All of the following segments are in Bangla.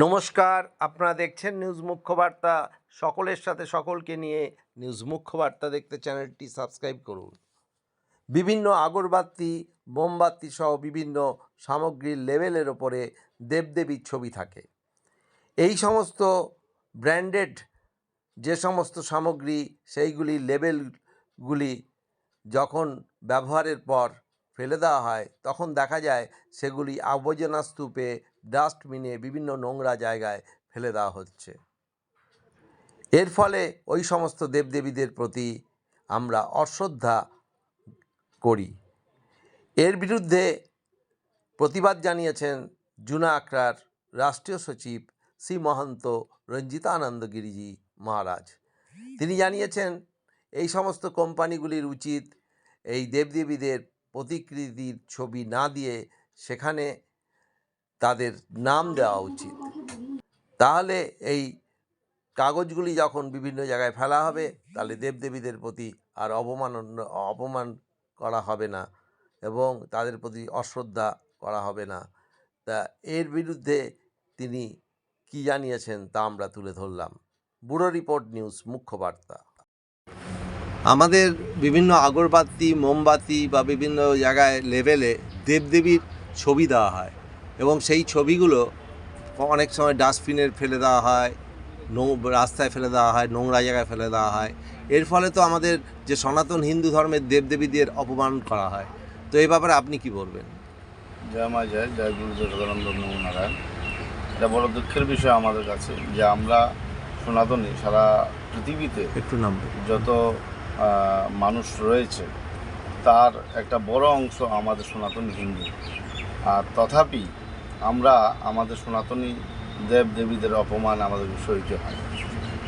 নমস্কার, আপনারা দেখছেন নিউজ মুখ্য বার্তা। সকলের সাথে সকলকে নিয়ে নিউজ মুখ্য বার্তা দেখতে চ্যানেলটি সাবস্ক্রাইব করুন। বিভিন্ন আগরবাতি, মোমবাতি সহ বিভিন্ন সামগ্রীর লেবেলের ওপরে দেবদেবীর ছবি থাকে। এই সমস্ত ব্র্যান্ডেড যে সমস্ত সামগ্রী, সেইগুলির লেবেলগুলি যখন ব্যবহারের পর ফেলে দেওয়া হয়, তখন দেখা যায় সেগুলি আবর্জনা স্তূপে, ডাস্টবিনে, বিভিন্ন নোংরা জায়গায় ফেলে দেওয়া হচ্ছে। এর ফলে ওই সমস্ত দেবদেবীদের প্রতি আমরা অশ্রদ্ধা করি। এর বিরুদ্ধে প্রতিবাদ জানিয়েছেন জুনা আখড়ার রাষ্ট্রীয় সচিব শ্রী মহন্ত রঞ্জিতানন্দ গিরিজি মহারাজ। তিনি জানিয়েছেন এই সমস্ত কোম্পানিগুলির উচিত এই দেবদেবীদের প্রতিকৃতির ছবি না দিয়ে সেখানে তাদের নাম দেওয়া উচিত। তাহলে এই কাগজগুলি যখন বিভিন্ন জায়গায় ফেলা হবে, তাহলে দেবদেবীদের প্রতি আর অপমান করা হবে না এবং তাদের প্রতি অশ্রদ্ধা করা হবে না। তা এর বিরুদ্ধে তিনি কি জানিয়েছেন তা আমরা তুলে ধরলাম। ব্যুরো রিপোর্ট, নিউজ মুখ্য বার্তা। আমাদের বিভিন্ন আগরবাতি, মোমবাতি বা বিভিন্ন জায়গায় লেবেলে দেবদেবীর ছবি দেওয়া হয় এবং সেই ছবিগুলো অনেক সময় ডাস্টবিনে ফেলে দেওয়া হয়, রাস্তায় ফেলে দেওয়া হয়, নোংরা জায়গায় ফেলে দেওয়া হয়। এর ফলে তো আমাদের যে সনাতন হিন্দু ধর্মের দেবদেবীদের অপমান করা হয়। তো এই ব্যাপারে আপনি কি বলবেন? জয় মা জয়, জয় গুরুদেব সদানন্দ নমো নারায়ণ। এটা বড় দুঃখের বিষয় আমাদের কাছে যে আমরা সনাতনী সারা পৃথিবীতে যত মানুষ রয়েছে তার একটা বড় অংশ আমাদের সনাতনী হিন্দু, আর তথাপি আমরা আমাদের সনাতনী দেব দেবীদের অপমান আমাদের সইতে হয়।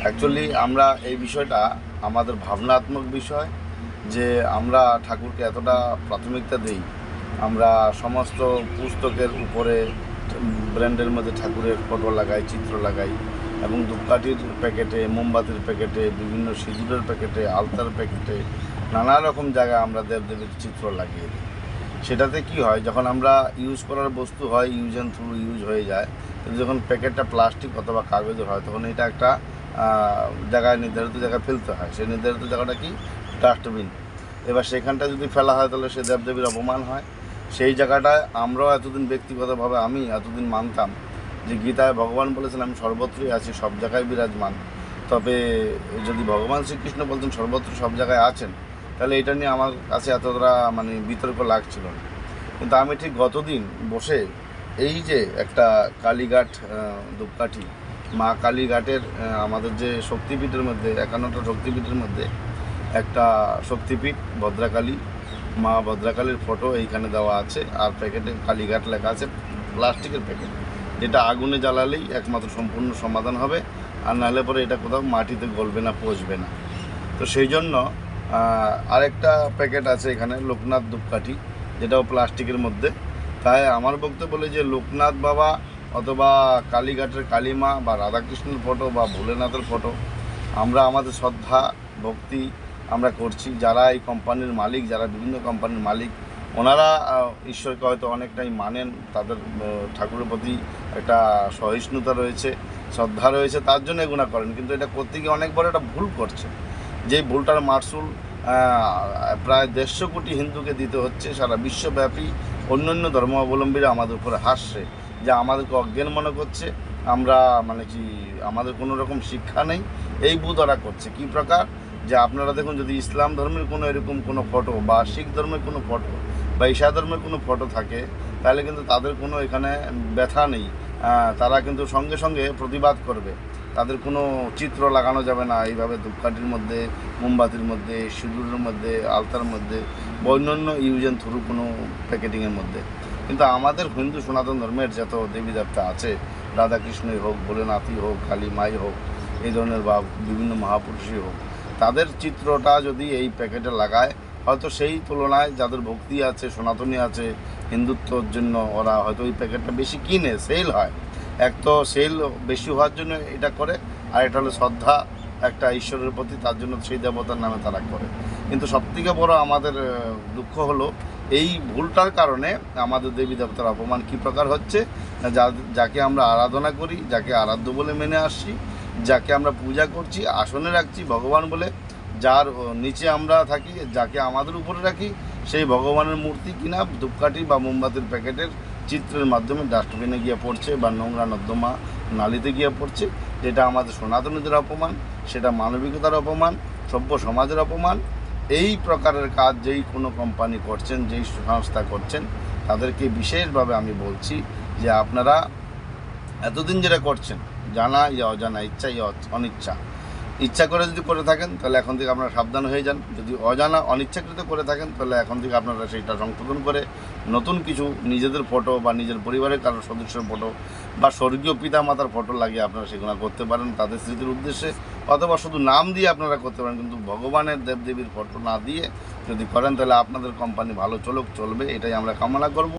অ্যাকচুয়ালি আমরা এই বিষয়টা আমাদের ভাবনাত্মক বিষয় যে আমরা ঠাকুরকে এতটা প্রাথমিকতা দিই, আমরা সমস্ত পুস্তকের উপরে ব্র্যান্ডের মধ্যে ঠাকুরের ফটো লাগাই, চিত্র লাগাই এবং ধূপকাঠির প্যাকেটে, মোমবাতির প্যাকেটে, বিভিন্ন সিঁদুরের প্যাকেটে, আলতার প্যাকেটে, নানা রকম জায়গায় আমরা দেবদেবীর চিত্র লাগিয়ে দিই। সেটাতে কি হয়, যখন আমরা ইউজ করার বস্তু হয়, ইউজ অ্যান্ড থ্রু ইউজ হয়ে যায়, কিন্তু যখন প্যাকেটটা প্লাস্টিক অথবা কাগজের হয়, তখন এটা একটা জায়গায়, নির্ধারিত জায়গায় ফেলতে হয়। সেই নির্ধারিত জায়গাটা কি? ডাস্টবিন। এবার সেখানটা যদি ফেলা হয় তাহলে সে দেবদেবীর অপমান হয়। সেই জায়গাটায় আমরাও এতদিন ব্যক্তিগতভাবে আমি এতদিন মানতাম যে গীতায় ভগবান বলেছেন আমি সর্বত্রই আছি, সব জায়গায় বিরাজমান। তবে যদি ভগবান শ্রীকৃষ্ণ বলছেন সর্বত্র সব জায়গায় আছেন, তাহলে এটা নিয়ে আমার কাছে এতটা বিতর্ক লাগছিল না। কিন্তু আমি ঠিক গতদিন বসে এই যে একটা কালীঘাট ধূপকাঠি, মা কালীঘাটের আমাদের যে শক্তিপীঠের মধ্যে 51টা শক্তিপীঠের মধ্যে একটা শক্তিপীঠ ভদ্রাকালী, মা ভদ্রাকালীর ফটো এইখানে দেওয়া আছে, আর প্যাকেটে কালীঘাট লেখা আছে, প্লাস্টিকের প্যাকেট, যেটা আগুনে জ্বালালেই একমাত্র সম্পূর্ণ সমাধান হবে, আর নাহলে পরে এটা কোথাও মাটিতে গলবে না, পচবে না। তো সেই জন্য আরেকটা প্যাকেট আছে এখানে লোকনাথ ধূপকাঠি, যেটাও প্লাস্টিকের মধ্যে। তাই আমার বক্তব্য বলে যে লোকনাথ বাবা অথবা কালীঘাটের কালীমা বা রাধাকৃষ্ণের ফটো বা ভোলেনাথের ফটো আমরা আমাদের শ্রদ্ধা ভক্তি আমরা করছি। যারা এই কোম্পানির মালিক, যারা বিভিন্ন কোম্পানির মালিক, ওনারা ঈশ্বরকে হয়তো অনেকটাই মানেন, তাদের ঠাকুরের প্রতি একটা সহিষ্ণুতা রয়েছে, শ্রদ্ধা রয়েছে, তার জন্য এগুলো করেন। কিন্তু এটা করতে গিয়ে অনেক বড় একটা ভুল করছে, যেই ভুলটার মাসুল প্রায় 150 কোটি হিন্দুকে দিতে হচ্ছে। সারা বিশ্বব্যাপী অন্যান্য ধর্মাবলম্বীরা আমাদের উপরে হাসছে, যে আমাদেরকে অজ্ঞান মনে করছে, আমরা আমাদের কোনো রকম শিক্ষা নেই, এই বোধ ওরা করছে। কী প্রকার? যে আপনারা দেখুন, যদি ইসলাম ধর্মের কোনো এরকম কোনো ফটো বা শিখ ধর্মের কোনো ফটো বা ঈশা ধর্মের কোনো ফটো থাকে, তাহলে কিন্তু তাদের কোনো এখানে ব্যথা নেই, তারা কিন্তু সঙ্গে সঙ্গে প্রতিবাদ করবে। তাদের কোনো চিত্র লাগানো যাবে না এইভাবে ধূপকাঠির মধ্যে, মোমবাতির মধ্যে, সিঁদুরের মধ্যে, আলতার মধ্যে, অন্যান্য ইউজ অ্যান্ড থ্রু কোনো প্যাকেটিংয়ের মধ্যে। কিন্তু আমাদের হিন্দু সনাতন ধর্মের যত দেবী দেবতা আছে, রাধাকৃষ্ণই হোক, ভোলেনাথই হোক, কালী মাই হোক, এই ধরনের বা বিভিন্ন মহাপুরুষই হোক, তাদের চিত্রটা যদি এই প্যাকেটে লাগায়, হয়তো সেই তুলনায় যাদের ভক্তি আছে, সনাতনী আছে, হিন্দুত্বর জন্য ওরা হয়তো ওই প্যাকেটটা বেশি কিনে, সেল হয়। এক তো সেল বেশি হওয়ার জন্য এটা করে, আর এটা হলো শ্রদ্ধা একটা ঈশ্বরের প্রতি, তার জন্য সেই দেবতার নামে তারা করে। কিন্তু সবথেকে বড় আমাদের দুঃখ হলো এই ভুলটার কারণে আমাদের দেবী দেবতার অপমান কী প্রকার হচ্ছে না, যাকে আমরা আরাধনা করি, যাকে আরাধ্য বলে মেনে আসছি, যাকে আমরা পূজা করছি, আসনে রাখছি ভগবান বলে, যার নিচে আমরা থাকি, যাকে আমাদের উপরে রাখি, সেই ভগবানের মূর্তি কিনা ধূপকাঠি বা মোমবাতির প্যাকেটের চিত্রের মাধ্যমে ডাস্টবিনে গিয়ে পড়ছে বা নোংরা নর্দমা নালিতে গিয়ে পড়ছে, যেটা আমাদের সনাতনীদের অপমান, সেটা মানবিকতার অপমান, সভ্য সমাজের অপমান। এই প্রকারের কাজ যেই কোনো কোম্পানি করছেন, যেই সংস্থা করছেন, তাদেরকে বিশেষভাবে আমি বলছি যে আপনারা এতদিন যেটা করছেন, জানা ইয়া অজানা, ইচ্ছা ইয়া অনিচ্ছা, ইচ্ছা করে যদি করে থাকেন তাহলে এখন থেকে আপনারা সাবধান হয়ে যান। যদি অজানা অনিচ্ছাকৃত করে থাকেন তাহলে এখন থেকে আপনারা সেইটা সংশোধন করে নতুন কিছু নিজেদের ফটো বা নিজের পরিবারের কারোর সদস্যের ফটো বা স্বর্গীয় পিতা মাতার ফটো লাগিয়ে আপনারা সেগুলো করতে পারেন তাদের স্মৃতির উদ্দেশ্যে, অথবা শুধু নাম দিয়ে আপনারা করতে পারেন, কিন্তু ভগবানের দেবদেবীর ফটো না দিয়ে যদি করেন তাহলে আপনাদের কোম্পানি ভালো চলবে, এটাই আমরা কামনা করব।